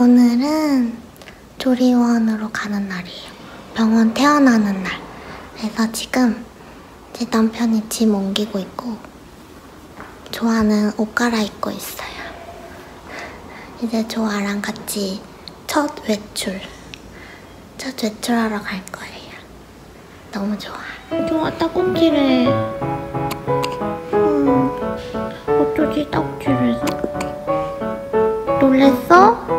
오늘은 조리원으로 가는 날이에요. 병원 퇴원하는 날. 그래서 지금 제 남편이 짐 옮기고 있고 조아는 옷 갈아입고 있어요. 이제 조아랑 같이 첫 외출하러 갈 거예요. 너무 좋아. 조아 딱꼭질해. 어쩌지 딱꼭질해서? 놀랬어?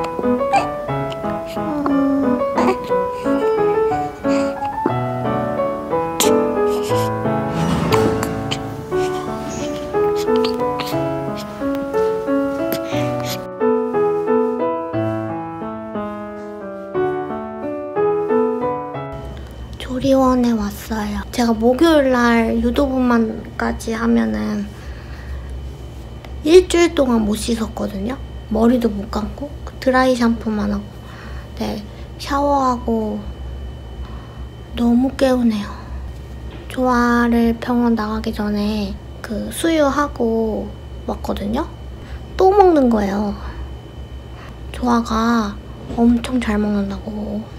조리원에 왔어요. 제가 목요일날 유도분만까지 하면은 일주일 동안 못 씻었거든요. 머리도 못 감고 드라이 샴푸만 하고. 네, 샤워하고 너무 개운해요. 조아를 병원 나가기 전에 그 수유하고 왔거든요. 또 먹는 거예요. 조아가 엄청 잘 먹는다고.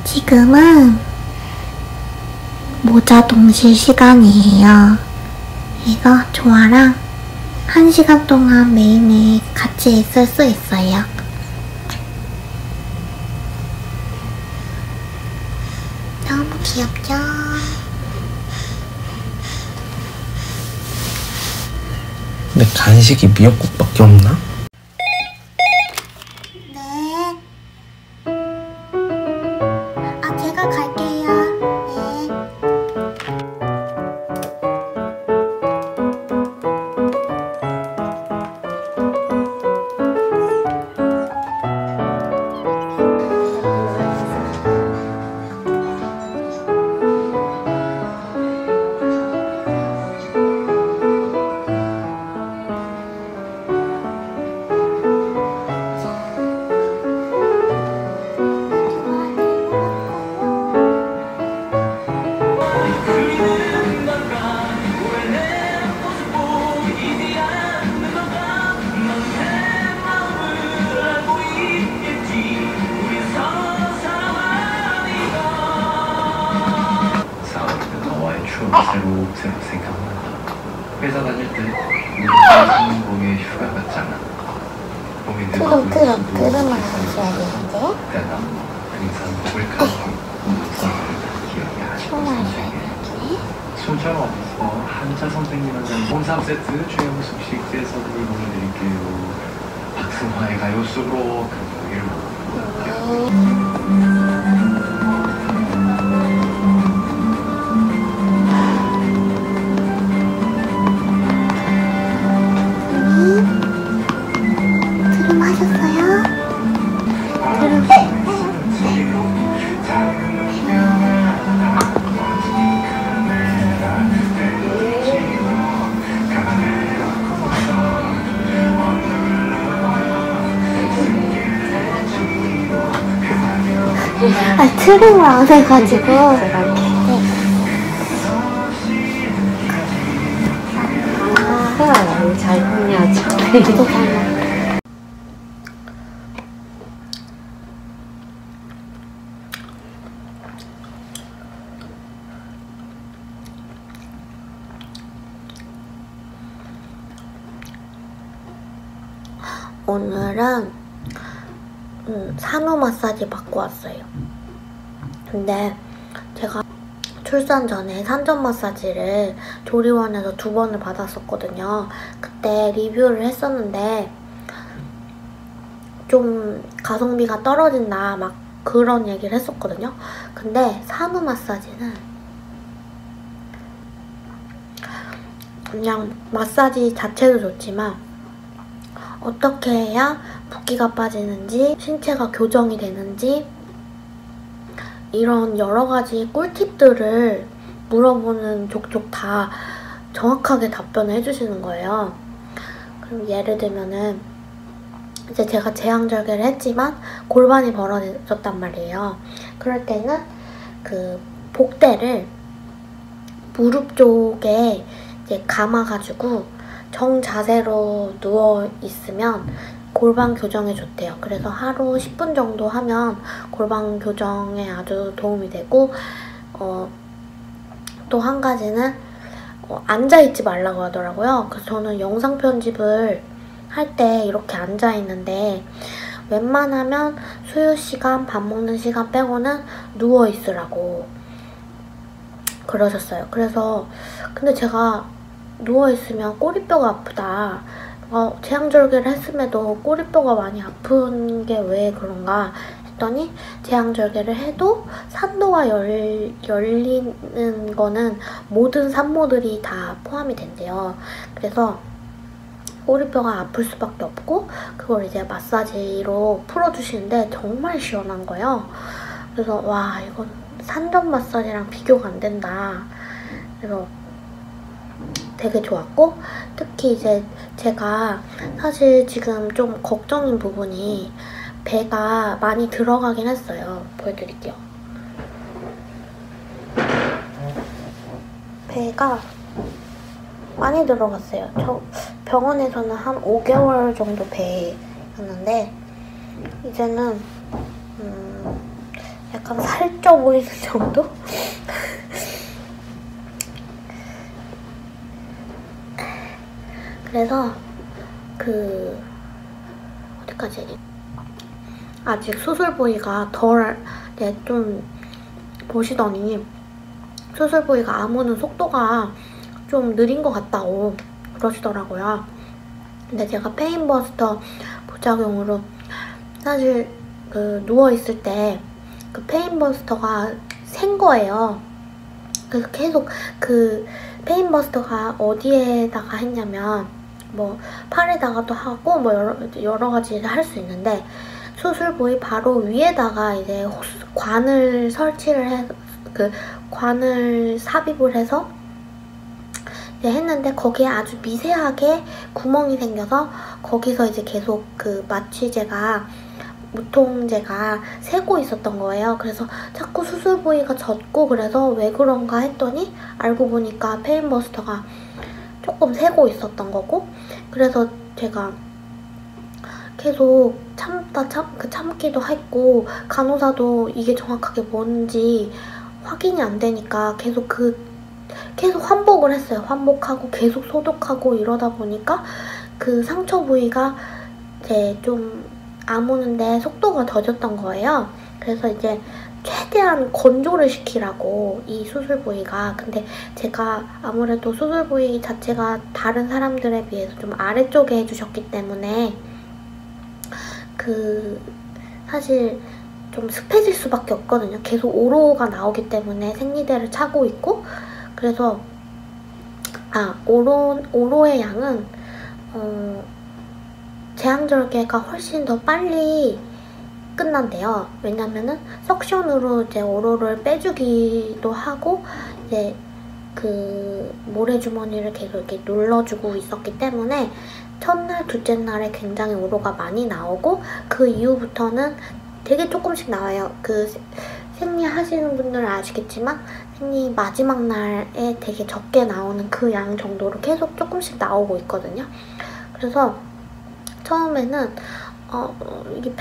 지금은 모자 동실 시간이에요. 그래서 조아랑 1시간 동안 매일매일 같이 있을 수 있어요. 너무 귀엽죠? 근데 간식이 미역국밖에 없나? 제가 갈게요. 네. 새로 생각난다. 회사 다닐 때 우리 봄에 휴가 갔잖아. 봄이 그럼 그릇만 하셔야 되는데. 내가 등산복을 가지고 기억이 아직도 생생해. 순찰 없어. 한자 선생님한테 홍삼 세트 최영숙 씨께 선물 보내드릴게요. 박승화의 가요 속으로 금요일 트림을 안 해가지고. 잘 혼내야죠. 오늘은 산후 마사지 받고 왔어요. 근데 제가 출산 전에 산전 마사지를 조리원에서 2번을 받았었거든요. 그때 리뷰를 했었는데 좀 가성비가 떨어진다 막 그런 얘기를 했었거든요. 근데 산후 마사지는 그냥 마사지 자체도 좋지만 어떻게 해야 붓기가 빠지는지 신체가 교정이 되는지 이런 여러 가지 꿀팁들을 물어보는 족족 다 정확하게 답변을 해주시는 거예요. 그럼 예를 들면은 이제 제가 제왕절개를 했지만 골반이 벌어졌단 말이에요. 그럴 때는 그 복대를 무릎 쪽에 이제 감아가지고 정자세로 누워 있으면 골반 교정에 좋대요. 그래서 하루 10분 정도 하면 골반 교정에 아주 도움이 되고 또 한 가지는 앉아있지 말라고 하더라고요. 그래서 저는 영상 편집을 할 때 이렇게 앉아있는데 웬만하면 수유시간, 밥 먹는 시간 빼고는 누워있으라고 그러셨어요. 그래서 근데 제가 누워있으면 꼬리뼈가 아프다. 제왕절개를 했음에도 꼬리뼈가 많이 아픈 게 왜 그런가 했더니 제왕절개를 해도 산도가 열리는 거는 모든 산모들이 다 포함이 된대요. 그래서 꼬리뼈가 아플 수밖에 없고 그걸 이제 마사지로 풀어주시는데 정말 시원한 거예요. 그래서 와 이건 산전 마사지랑 비교가 안 된다. 그래서 되게 좋았고 특히 이제 제가 사실 지금 좀 걱정인 부분이 배가 많이 들어가긴 했어요. 보여드릴게요. 배가 많이 들어갔어요. 저 병원에서는 한 5개월 정도 배였는데 이제는 약간 살쪄 보이는 정도? 그래서 어디까지 해야 돼? 아직 수술 부위가 좀 보시더니 수술 부위가 아무는 속도가 좀 느린 것 같다고 그러시더라고요. 근데 제가 페인버스터 부작용으로 사실 누워있을 때 그 페인버스터가 샌 거예요. 그래서 계속 페인버스터가 어디에다가 했냐면 뭐 팔에다가도 하고 뭐 여러 가지 할 수 있는데 수술 부위 바로 위에다가 이제 관을 설치를 해서 관을 삽입을 해서 이제 했는데 거기에 아주 미세하게 구멍이 생겨서 거기서 이제 계속 마취제가 무통제가 새고 있었던 거예요. 그래서 자꾸 수술 부위가 젖고 그래서 왜 그런가 했더니 알고 보니까 페인버스터가 조금 새고 있었던 거고 그래서 제가 계속 참기도 했고 간호사도 이게 정확하게 뭔지 확인이 안 되니까 계속 환복을 했어요. 환복하고 계속 소독하고 이러다 보니까 그 상처 부위가 이제 좀 아무는데 속도가 더뎠던 거예요. 그래서 이제 최대한 건조를 시키라고 이 수술 부위가 근데 제가 아무래도 수술 부위 자체가 다른 사람들에 비해서 좀 아래쪽에 해주셨기 때문에 사실 좀 습해질 수밖에 없거든요. 계속 오로가 나오기 때문에 생리대를 차고 있고 그래서 오로의 양은 제왕절개가 훨씬 더 빨리 끝난대요. 왜냐면은 석션으로 이제 오로를 빼주기도 하고 이제 모래주머니를 계속 이렇게 눌러주고 있었기 때문에 첫날, 둘째 날에 굉장히 오로가 많이 나오고 그 이후부터는 되게 조금씩 나와요. 생리 하시는 분들은 아시겠지만 생리 마지막 날에 되게 적게 나오는 그 양 정도로 계속 조금씩 나오고 있거든요. 그래서 처음에는 이게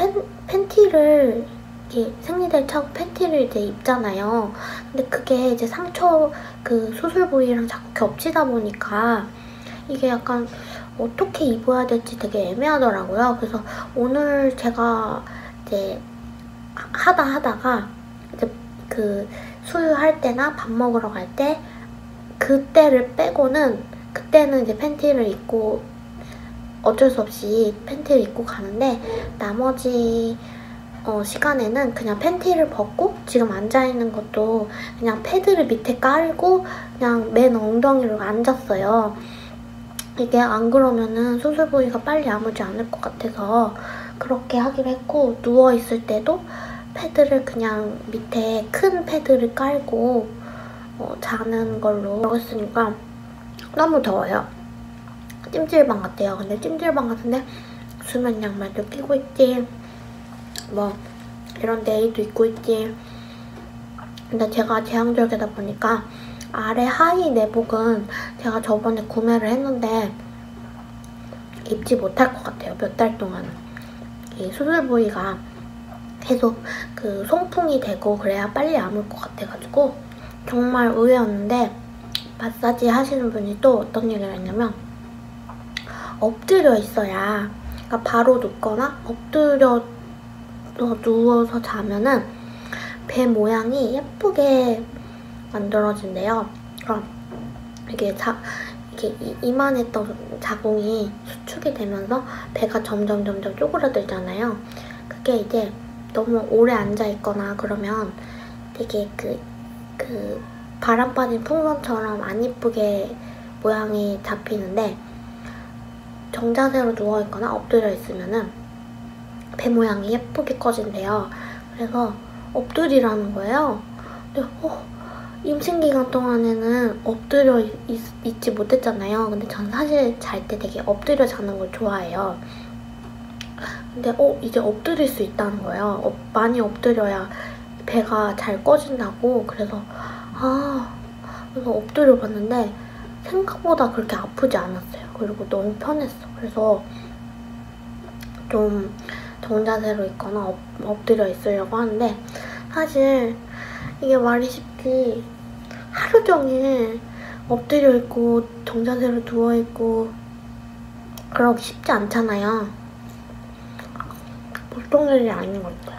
팬티를 이렇게 생리대를 차고 팬티를 이제 입잖아요. 근데 그게 이제 상처 수술 부위랑 자꾸 겹치다 보니까 이게 약간 어떻게 입어야 될지 되게 애매하더라고요. 그래서 오늘 제가 이제 하다가 이제 그 수유할 때나 밥 먹으러 갈 때 그때를 빼고는, 그때는 이제 팬티를 입고 어쩔 수 없이 팬티를 입고 가는데, 나머지 시간에는 그냥 팬티를 벗고, 지금 앉아있는 것도 그냥 패드를 밑에 깔고 그냥 맨 엉덩이로 앉았어요. 이게 안 그러면은 수술 부위가 빨리 아물지 않을 것 같아서 그렇게 하기로 했고, 누워있을 때도 패드를 그냥 밑에 큰 패드를 깔고 자는 걸로 했으니까 너무 더워요. 찜질방 같아요. 근데 찜질방 같은데 수면 양말도 끼고 있지, 뭐 이런 네일도 입고 있지. 근데 제가 제왕절개다 보니까 아래 하의 내복은 제가 저번에 구매를 했는데 입지 못할 것 같아요. 몇 달 동안. 이 수술 부위가 계속 그 송풍이 되고 그래야 빨리 아물 것 같아가지고 정말 의외였는데, 마사지 하시는 분이 또 어떤 얘기를 했냐면, 엎드려 있어야, 그러니까 바로 눕거나 엎드려 누워서 자면은 배 모양이 예쁘게 만들어진대요. 그럼 이게 이만했던 자궁이 수축이 되면서 배가 점점 쪼그라들잖아요. 그게 이제 너무 오래 앉아있거나 그러면 되게 그 바람 빠진 풍선처럼 안 이쁘게 모양이 잡히는데, 정자세로 누워있거나 엎드려 있으면은 배 모양이 예쁘게 꺼진대요. 그래서 엎드리라는 거예요. 근데 임신기간 동안에는 엎드려 있지 못했잖아요. 근데 전 사실 잘 때 되게 엎드려 자는 걸 좋아해요. 근데 이제 엎드릴 수 있다는 거예요. 많이 엎드려야 배가 잘 꺼진다고. 그래서 엎드려 봤는데 생각보다 그렇게 아프지 않았어요. 그리고 너무 편했어. 그래서 좀 정자세로 있거나 엎드려 있으려고 하는데, 사실 이게 말이 쉽지 하루 종일 엎드려 있고 정자세로 누워 있고 그러기 쉽지 않잖아요. 보통 일이 아닌 것 같아요.